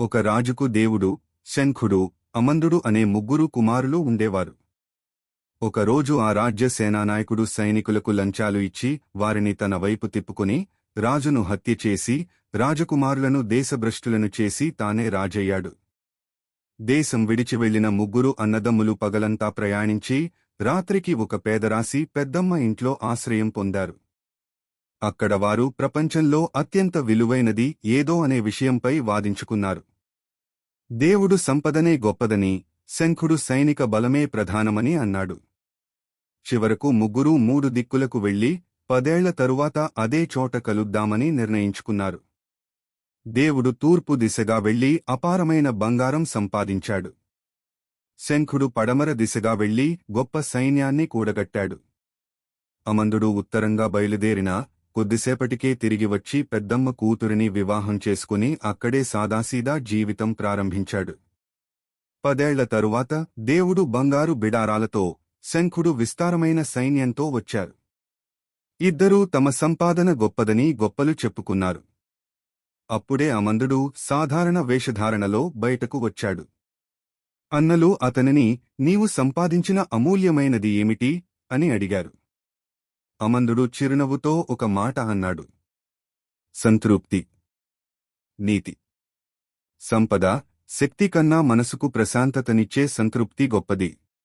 ఒక రాజుకు దేవుడు, శంఖుడు, అమందుడు అనే ముగ్గురు కుమారులు ఉండేవారు. ఒకరోజు ఆ రాజ్య సేనానాయకుడు సైనికులకు లంచాలు ఇచ్చి వారిని తన వైపు తిప్పుకుని రాజును హత్య చేసి రాజకుమారులను దేశభ్రష్టులను చేసి తానే రాజయ్యాడు. దేశం విడిచి వెళ్లిన ముగ్గురు అన్నదమ్ములు పగలంతా ప్రయాణించి రాత్రికి ఒక పేదరాశి పెద్దమ్మ ఇంట్లో ఆశ్రయం పొందారు. అక్కడ వారు ప్రపంచంలో అత్యంత విలువైనది ఏదో అనే విషయంపై వాదించుకున్నారు. దేవుడు సంపదనే గొప్పదని, శంఖుడు సైనిక బలమే ప్రధానమని అన్నాడు. చివరకు ముగ్గురూ 3 దిక్కులకు వెళ్లి 10 ఏళ్ల తరువాత అదే చోట కలుద్దామని నిర్ణయించుకున్నారు. దేవుడు తూర్పు దిశగా వెళ్లి అపారమైన బంగారం సంపాదించాడు. శంఖుడు పడమర దిశగా వెళ్లి గొప్ప సైన్యాన్ని కూడగట్టాడు. అమందుడు ఉత్తరంగా బయలుదేరినా కొద్దిసేపటికే తిరిగి వచ్చి పెద్దమ్మ కూతురిని వివాహం చేసుకుని అక్కడే సాదాసీదా జీవితం ప్రారంభించాడు. 10 ఏళ్ల తరువాత దేవుడు బంగారు బిడారాలతో, శంఖుడు విస్తారమైన సైన్యంతో వచ్చారు. ఇద్దరూ తమ సంపాదన గొప్పదని గొప్పలు చెప్పుకున్నారు. అప్పుడే అమందుడు సాధారణ వేషధారణలో బయటకు వచ్చాడు. అన్నలు అతనిని, నీవు సంపాదించిన అమూల్యమైనది ఏమిటి అని అడిగారు. అమందుడు చిరునవ్వుతో ఒక మాట అన్నాడు. సంతృప్తి. నీతి. సంపద, శక్తి కన్నా మనసుకు ప్రశాంతతనిచ్చే సంతృప్తి గొప్పది.